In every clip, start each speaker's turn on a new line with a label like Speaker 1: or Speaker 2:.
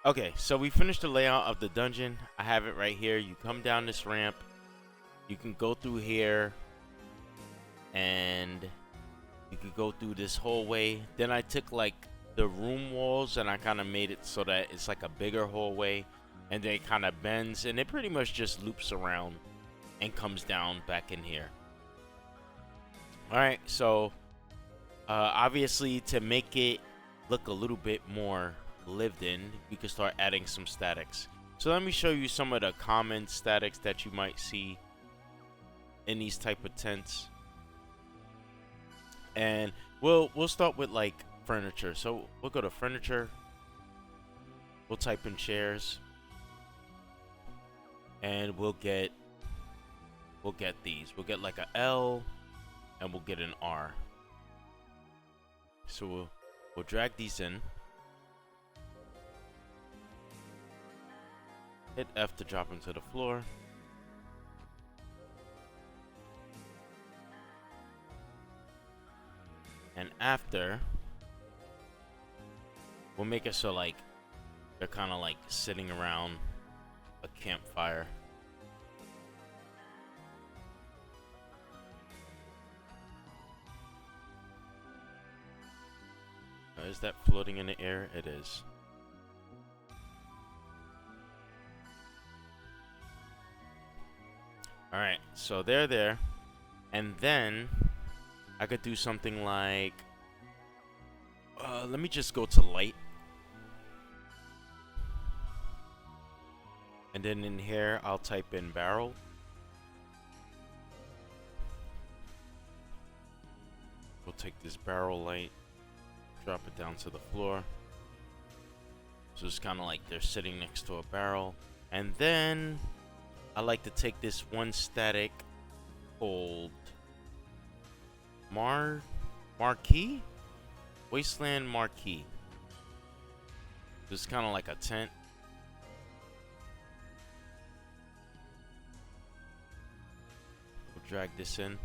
Speaker 1: Okay, so we finished the layout of the dungeon. I have it right here. You come down this ramp. You can go through here, and you could go through this hallway. Then I took like the room walls and I kind of made it so that it's like a bigger hallway, and then it kind of bends and it pretty much just loops around and comes down back in here. All right, so obviously to make it look a little bit more lived in, we can start adding some statics. So let me show you some of the common statics that you might see in these type of tents. And we'll start with like furniture. So we'll go to furniture. We'll type in chairs, and we'll get these. We'll get like a L, and we'll get an R. So we'll drag these in. Hit F to drop them to the floor. And after, we'll make it so like they're kind of like sitting around a campfire. Is that floating in the air? It is. Alright, so they're there. And then I could do something like, let me just go to light. And then in here, I'll type in barrel. We'll take this barrel light, drop it down to the floor. So it's kind of like they're sitting next to a barrel. And then I like to take this one static called Marquee? Wasteland Marquee. It's kind of like a tent. We'll drag this in.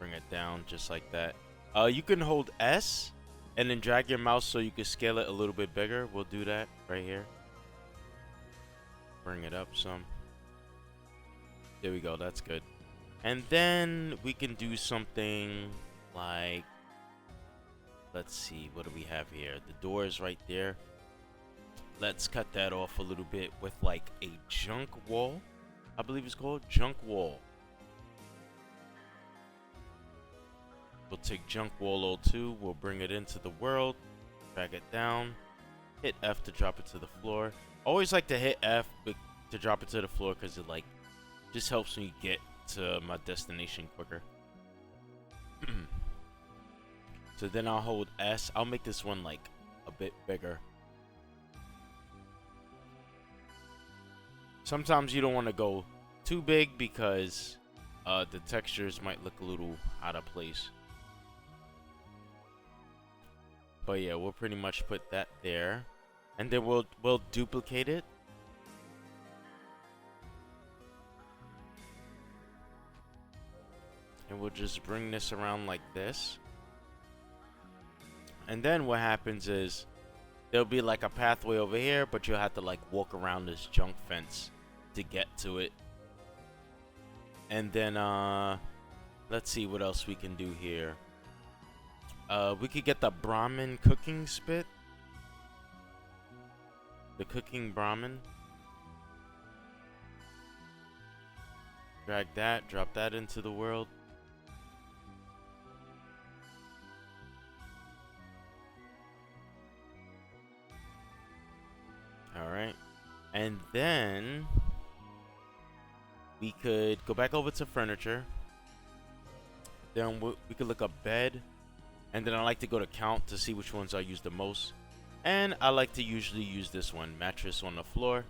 Speaker 1: Bring it down just like that. You can hold S and then drag your mouse so you can scale it a little bit bigger. We'll do that right here. Bring it up some. There we go, that's good. And then we can do something like, let's see, what do we have here? The door is right there. Let's cut that off a little bit with like a junk wall. I believe it's called junk wall. We'll take junk wall 02, we'll bring it into the world, drag it down, hit F to drop it to the floor. Always like to hit F to drop it to the floor because it like just helps me get to my destination quicker. So then I'll hold S. I'll make this one like a bit bigger. Sometimes you don't want to go too big because the textures might look a little out of place. But yeah, we'll pretty much put that there, and then we'll duplicate it. And we'll just bring this around like this. And then what happens is there'll be like a pathway over here, but you'll have to like walk around this junk fence to get to it. And then let's see what else we can do here. We could get the Brahmin cooking spit. The cooking Brahmin. Drag that, drop that into the world. Alright. And then we could go back over to furniture. Then we could look up bed. And then I like to go to count to see which ones I use the most. And I like to usually use this one, mattress on the floor.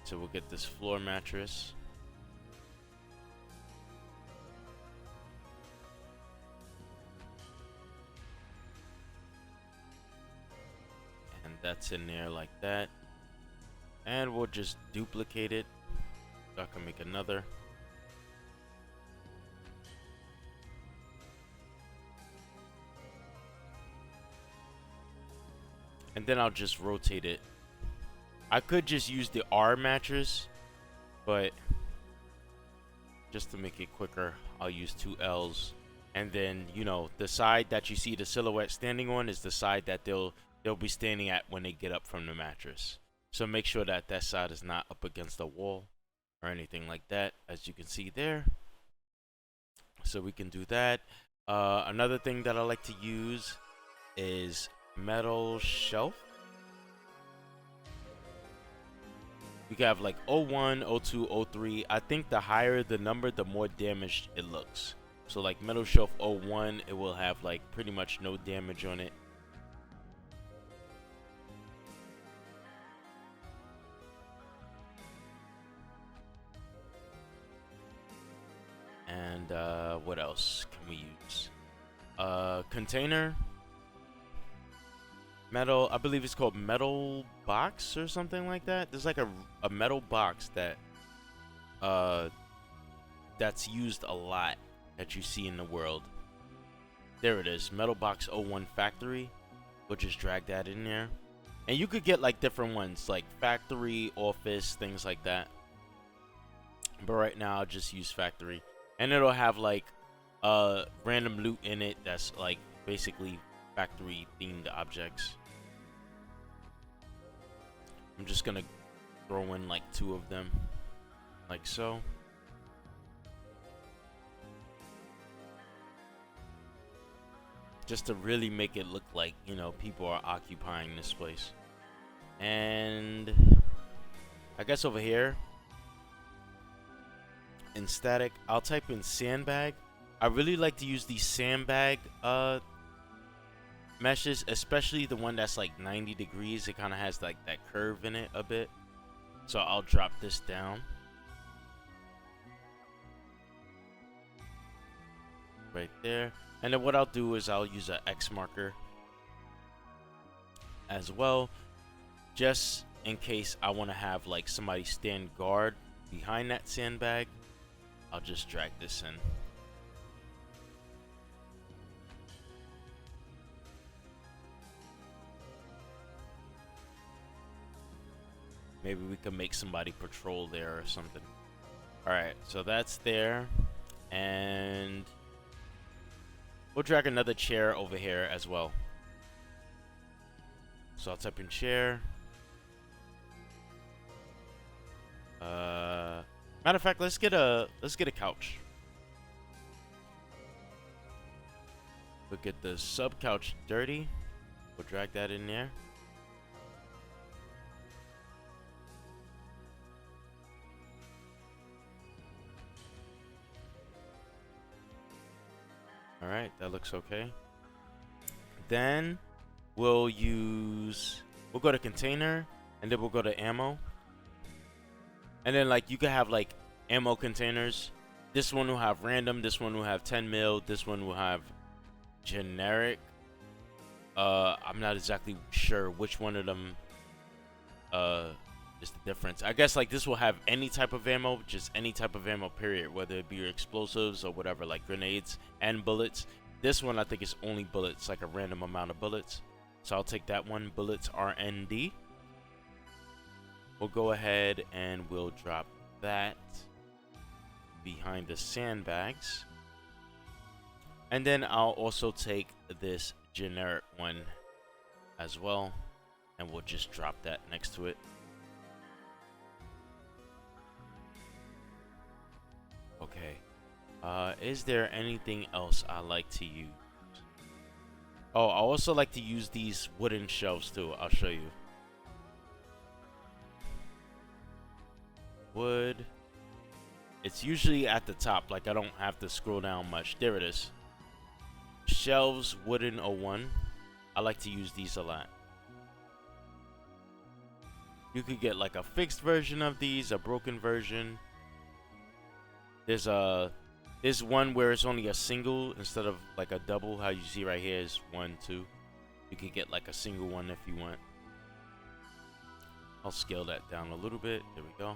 Speaker 1: So we'll get this floor mattress. And that's in there like that. And we'll just duplicate it so I can make another. and then I'll just rotate it. I could just use the R mattress, but just to make it quicker, I'll use 2 L's. And then, you know, the side that you see the silhouette standing on is the side that they'll be standing at when they get up from the mattress. So make sure that that side is not up against the wall or anything like that, as you can see there. So we can do that. Another thing that I like to use is metal shelf. You can have like 01, 02, 03. I think the higher the number, the more damaged it looks. So like metal shelf 01, it will have like pretty much no damage on it. And what else can we use? Container. Metal, I believe it's called metal box or something like that. There's like a metal box that that's used a lot that you see in the world. There it is, metal box 01 factory. We'll just drag that in there. And you could get like different ones, like factory, office, things like that. But right now I'll just use factory. And it'll have like random loot in it that's like basically factory themed objects. I'm just gonna throw in like 2 of them, like so. Just to really make it look like, you know, people are occupying this place. And I guess over here in static, I'll type in sandbag. I really like to use these sandbag meshes, especially the one that's like 90 degrees. It kind of has like that curve in it a bit. So I'll drop this down right there. And then what I'll do is I'll use an X marker as well, just in case I want to have like somebody stand guard behind that sandbag. I'll just drag this in. Maybe we can make somebody patrol there or something. Alright, so that's there. And we'll drag another chair over here as well. So I'll type in chair. Matter of fact, let's get a couch. We'll get the sub couch dirty. We'll drag that in there. Alright, that looks okay. Then we'll go to container, and then we'll go to ammo. And then like you can have like ammo containers. This one will have random, this one will have 10 mil, this one will have generic. I'm not exactly sure which one of them is the difference. I guess like this will have any type of ammo, just any type of ammo period, whether it be your explosives or whatever, like grenades and bullets. This one I think is only bullets, like a random amount of bullets. So I'll take that one, bullets RND. We'll go ahead and we'll drop that behind the sandbags. And then I'll also take this generic one as well, and we'll just drop that next to it. Okay. Is there anything else I like to use? Oh, I also like to use these wooden shelves too. I'll show you. Wood. It's usually at the top, like I don't have to scroll down much. There it is. Shelves, wooden 01. I like to use these a lot. You could get like a fixed version of these, a broken version. There's one where it's only a single instead of like a double. How you see right here is 1, 2. You could get like a single one if you want. I'll scale that down a little bit. There we go.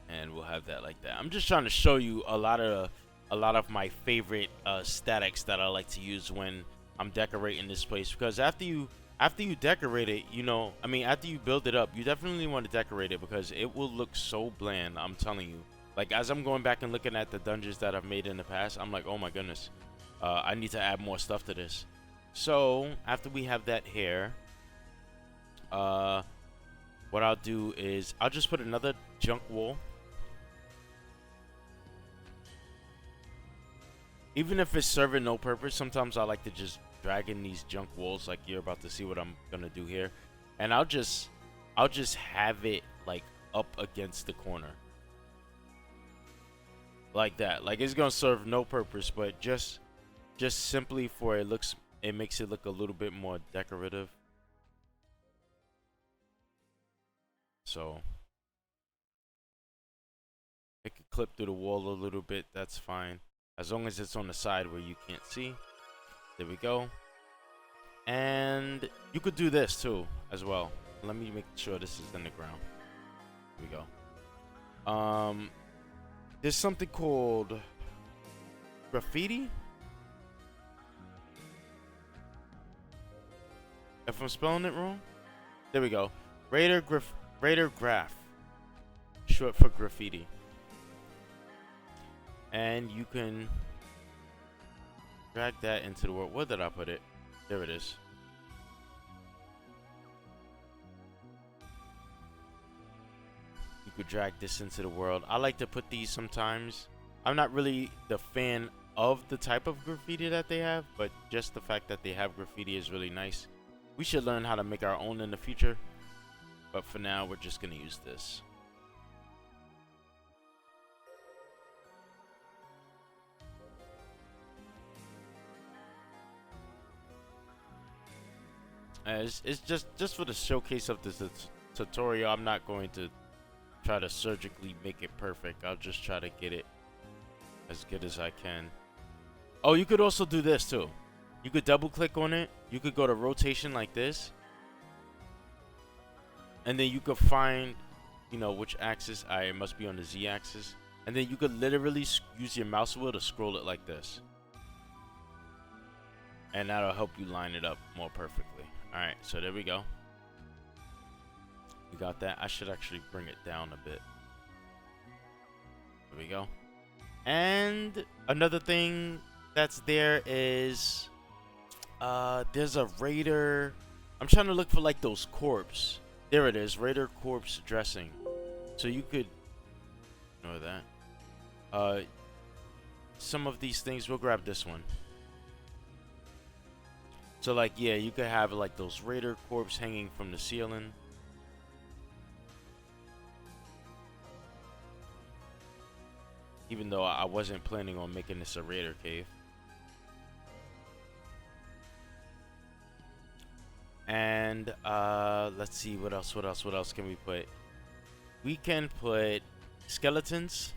Speaker 1: And we'll have that like that. I'm just trying to show you a lot of a lot of my favorite statics that I like to use when I'm decorating this place, because after you decorate it, you know, I mean, after you build it up, you definitely want to decorate it because it will look so bland. I'm telling you. Like, as I'm going back and looking at the dungeons that I've made in the past, I'm like, oh my goodness, I need to add more stuff to this. So after we have that here, what I'll do is I'll just put another junk wall. Even if it's serving no purpose, sometimes I like to just drag in these junk walls, like you're about to see what I'm gonna do here, and I'll just have it like up against the corner, like that. Like, it's gonna serve no purpose, but just simply for it makes it look a little bit more decorative. So it could clip through the wall a little bit. That's fine, as long as it's on the side where you can't see. There we go. And you could do this too as well. Let me make sure this is in the ground. Here we go. There's something called graffiti, if I'm spelling it wrong. There we go. Raider graph, short for graffiti. And you can drag that into the world. Where did I put it? There it is. You could drag this into the world. I like to put these sometimes. I'm not really the fan of the type of graffiti that they have, but just the fact that they have graffiti is really nice. We should learn how to make our own in the future, but for now we're just gonna use this. It's just for the showcase of this tutorial. I'm not going to try to surgically make it perfect. I'll just try to get it as good as I can. Oh, you could also do this too. You could double click on it. You could go to rotation like this, and then you could find, you know, which axis. It must be on the Z axis, and then you could literally use your mouse wheel to scroll it like this, and that'll help you line it up more perfectly. All right, so there we go. We got that. I should actually bring it down a bit. There we go. And another thing that's there is there's a raider. I'm trying to look for like those corpse. There it is, raider corpse dressing. So you could ignore that. Some of these things, we'll grab this one. So like, yeah, you could have like those raider corpse hanging from the ceiling. Even though I wasn't planning on making this a raider cave. And let's see, what else can we put? We can put skeletons.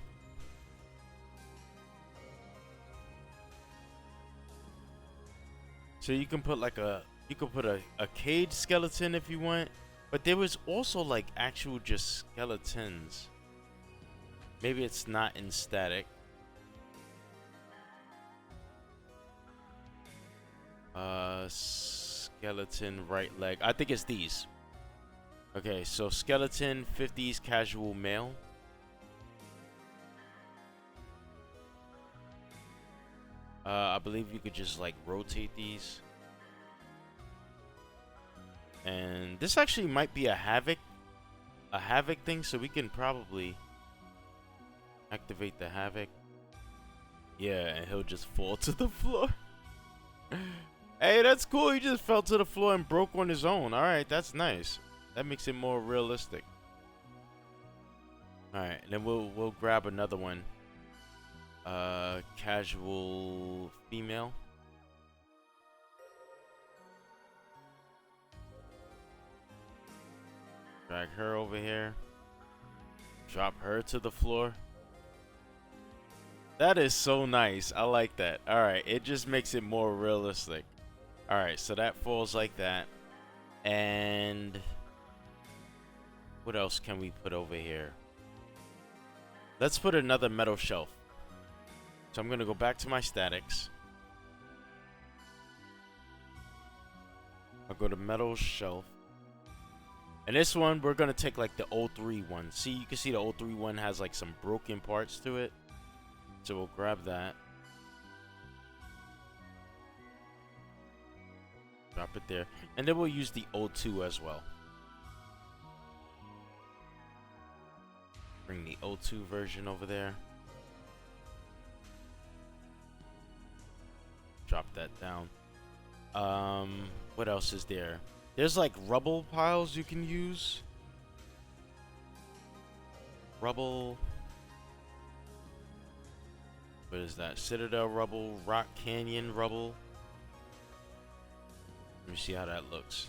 Speaker 1: So you can put like a cage skeleton if you want, but there was also like actual just skeletons. Maybe it's not in static. Skeleton right leg. I think it's these. Okay, so skeleton 50s casual male. I believe you could just like rotate these. And this actually might be a havoc thing, so we can probably activate the havoc. Yeah, and he'll just fall to the floor. Hey, that's cool. He just fell to the floor and broke on his own. All right, that's nice. That makes it more realistic. All right, and then we'll grab another one. Casual female. Drag her over here. Drop her to the floor. That is so nice. I like that. All right, it just makes it more realistic. All right, so that falls like that. And what else can we put over here? Let's put another metal shelf. So I'm gonna go back to my statics. I'll go to metal shelf. And this one, we're gonna take like the 03 one. See, you can see the 03 one has like some broken parts to it. So we'll grab that. Drop it there. And then we'll use the 02 as well. Bring the 02 version over there. Drop that down. What else is there? There's like rubble piles you can use. Rubble. What is that? Citadel rubble, Rock Canyon rubble. Let me see how that looks.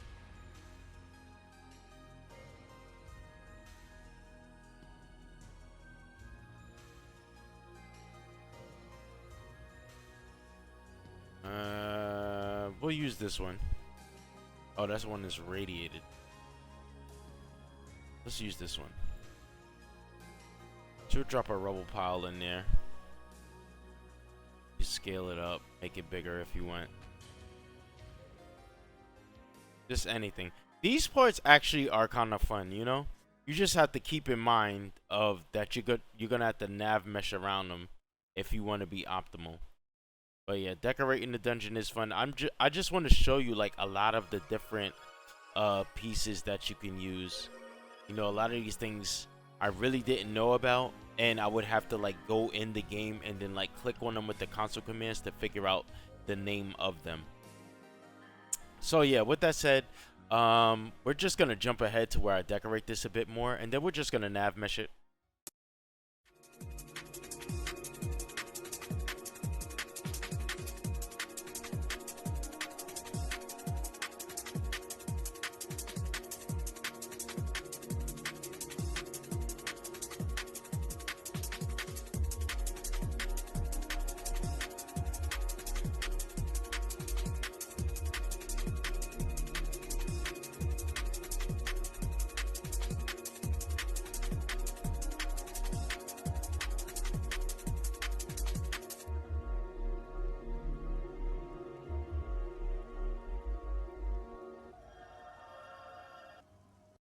Speaker 1: We'll use this one. Oh, that's one that's radiated. Let's use this one. So we'll drop a rubble pile in there. You scale it up, make it bigger if you want. Just anything. These parts actually are kind of fun, you know? You just have to keep in mind of that you're gonna have to nav mesh around them if you want to be optimal. But yeah, decorating the dungeon is fun. I just want to show you like a lot of the different pieces that you can use. You know, a lot of these things I really didn't know about, and I would have to like go in the game and then like click on them with the console commands to figure out the name of them. So yeah, with that said, we're just gonna jump ahead to where I decorate this a bit more, and then we're just gonna nav mesh it.